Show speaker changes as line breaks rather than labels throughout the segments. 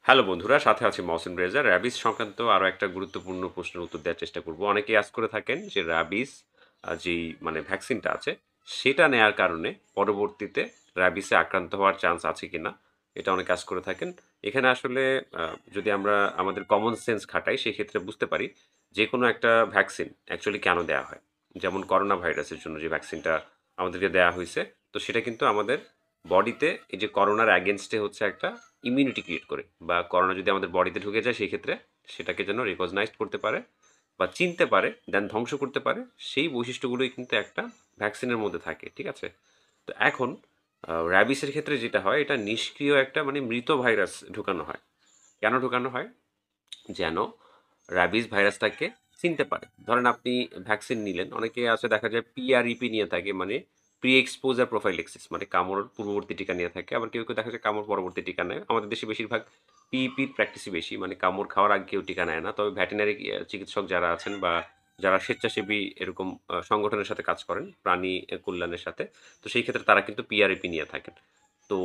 Hello বন্ধুরা, সাথে আছি মহসিন রেজা। র্যাবিস সংক্রান্ত আরো একটা গুরুত্বপূর্ণ প্রশ্নের উত্তর দেওয়ার চেষ্টা করব। অনেকেই আজ করে থাকেন যে র্যাবিস যেই মানে ভ্যাকসিনটা আছে সেটা নেয়ার কারণে পরবর্তীতে র্যাবিসে আক্রান্ত হওয়ার চান্স আছে কিনা এটা অনেকে আজ করে থাকেন। এখানে আসলে যদি আমরা আমাদের কমন সেন্স খাটাই সেক্ষেত্রে বুঝতে পারি যে কোনো একটা ভ্যাকসিন অ্যাকচুয়ালি কেন দেওয়া হয়। যেমন করোনা ভাইরাসের জন্য যে ভ্যাকসিনটা আমাদেরকে দেওয়া হয়েছে, তো সেটা কিন্তু আমাদের বডিতে এই যে করোনার অ্যাগেনস্টে হচ্ছে একটা ইমিউনিটি ক্রিয়েট করে, বা করোনা যদি আমাদের বডিতে ঢুকে যায় সেই ক্ষেত্রে সেটাকে যেন রিকগনাইজ করতে পারে বা চিনতে পারে, দেন ধ্বংস করতে পারে। সেই বৈশিষ্ট্যগুলোই কিন্তু একটা ভ্যাকসিনের মধ্যে থাকে, ঠিক আছে? তো এখন র্যাবিসের ক্ষেত্রে যেটা হয়, এটা নিষ্ক্রিয় একটা মানে মৃত ভাইরাস ঢুকানো হয়। কেন ঢুকানো হয়? যেন র্যাবিস ভাইরাসটাকে চিনতে পারে। ধরেন আপনি ভ্যাকসিন নিলেন, অনেকে আছে দেখা যায় পিআরইপি নিয়ে থাকে, মানে প্রি এক্সপোজার প্রোফাইলেক্সিস, মানে কামড় পূর্ববর্তী টিকা নিয়ে থাকে। আবার কেউ কেউ দেখা যায় কামড় পরবর্তী টিকা নেয়। আমাদের দেশে বেশিরভাগ পিইপির প্র্যাকটিসই বেশি, মানে কামড় খাওয়ার আগে কেউ টিকা নেয় না। তবে ভেটেরিনারি চিকিৎসক যারা আছেন বা যারা স্বেচ্ছাসেবী এরকম সংগঠনের সাথে কাজ করেন, প্রাণী কল্যাণের সাথে, তো সেই ক্ষেত্রে তারা কিন্তু পিআরইপি নিয়ে থাকেন। তো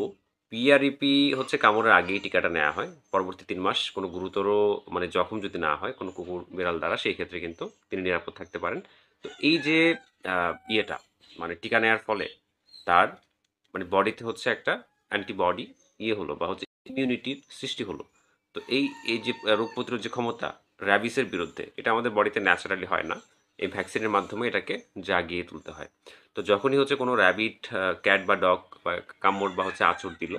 পিআরইপি হচ্ছে কামড়ের আগেই টিকাটা নেওয়া হয়। পরবর্তী ৩ মাস কোনো গুরুতর মানে জখম যদি না হয় কোনো কুকুর বিড়াল দ্বারা, সেই ক্ষেত্রে কিন্তু তিনি নিরাপদ থাকতে পারেন। তো এই যে ইয়েটা মানে টিকা নেওয়ার ফলে তার মানে বডিতে হচ্ছে একটা অ্যান্টিবডি হলো, বা হচ্ছে ইমিউনিটির সৃষ্টি হলো। তো এই এই যে রোগ প্রতিরোধ যে ক্ষমতা র্যাবিসের বিরুদ্ধে, এটা আমাদের বডিতে ন্যাচারালি হয় না। এই ভ্যাকসিনের মাধ্যমে এটাকে জাগিয়ে তুলতে হয়। তো যখনই হচ্ছে কোনো র্যাবিট, ক্যাট বা ডগ বা কামড় বা হচ্ছে আঁচড় দিল,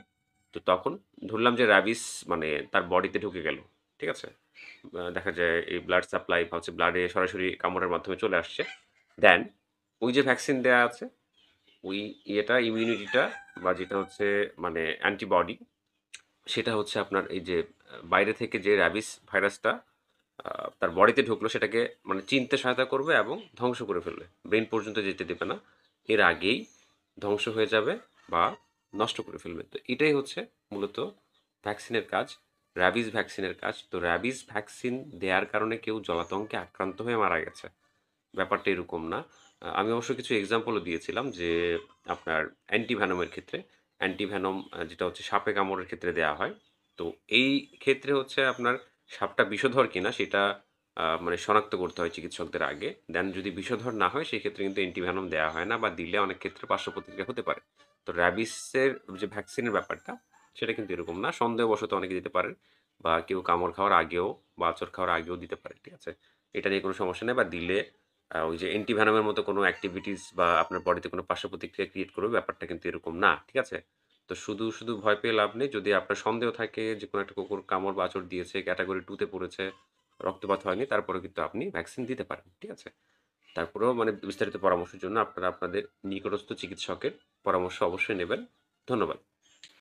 তো তখন ধরলাম যে র্যাবিস মানে তার বডিতে ঢুকে গেল, ঠিক আছে? দেখা যায় এই ব্লাড সাপ্লাই বা হচ্ছে ব্লাডে সরাসরি কামড়ের মাধ্যমে চলে আসছে। দেন ওই যে ভ্যাকসিন দেয়া আছে, ওই ইমিউনিটিটা বা যেটা হচ্ছে মানে অ্যান্টিবডি, সেটা হচ্ছে আপনার এই যে বাইরে থেকে যে র্যাবিস ভাইরাসটা তার বডিতে ঢুকলো সেটাকে মানে চিনতে সহায়তা করবে এবং ধ্বংস করে ফেলবে। ব্রেন পর্যন্ত যেতে দেবে না। এর আগেই ধ্বংস হয়ে যাবে বা নষ্ট করে ফেলবে। তো এটাই হচ্ছে মূলত ভ্যাকসিনের কাজ, র্যাবিস ভ্যাকসিনের কাজ। তো র্যাবিস ভ্যাকসিন দেওয়ার কারণে কেউ জলাতঙ্কে আক্রান্ত হয়ে মারা গেছে, ব্যাপারটা এরকম না। আমি অবশ্য কিছু এক্সাম্পলও দিয়েছিলাম যে আপনার অ্যান্টিভেনমের ক্ষেত্রে, অ্যান্টিভেনম যেটা হচ্ছে সাপে কামড়ের ক্ষেত্রে দেওয়া হয়। তো এই ক্ষেত্রে হচ্ছে আপনার সাপটা বিষধর কিনা সেটা মানে শনাক্ত করতে হয় চিকিৎসকদের আগে। দেন যদি বিষধর না হয় সেই ক্ষেত্রে কিন্তু অ্যান্টিভেনম দেওয়া হয় না, বা দিলে অনেক ক্ষেত্রে পার্শ্ব প্রতিক্রিয়া হতে পারে। তো র্যাবিসের যে ভ্যাকসিনের ব্যাপারটা সেটা কিন্তু এরকম না। সন্দেহবশত অনেকে দিতে পারেন, বা কেউ কামড় খাওয়ার আগেও বা আঁচড় খাওয়ার আগেও দিতে পারে, ঠিক আছে? এটা নিয়ে কোনো সমস্যা নেই। বা দিলে ওই যে অ্যান্টিভেনমের মতো কোনো অ্যাক্টিভিটিস বা আপনার বডিতে কোনো পার্শ্ব প্রতিক্রিয়া ক্রিয়েট করবে, ব্যাপারটা কিন্তু এরকম না, ঠিক আছে? তো শুধু ভয় পেয়ে লাভ নেই। যদি আপনার সন্দেহ থাকে যে কোনো একটা কুকুর কামড় বা আঁচড় দিয়েছে, ক্যাটেগরি 2 তে পড়েছে, রক্তপাত হয়নি, তারপরেও কিন্তু আপনি ভ্যাকসিন দিতে পারেন, ঠিক আছে? তারপরেও মানে বিস্তারিত পরামর্শের জন্য আপনারা আপনাদের নিকটস্থ চিকিৎসকের পরামর্শ অবশ্যই নেবেন। ধন্যবাদ।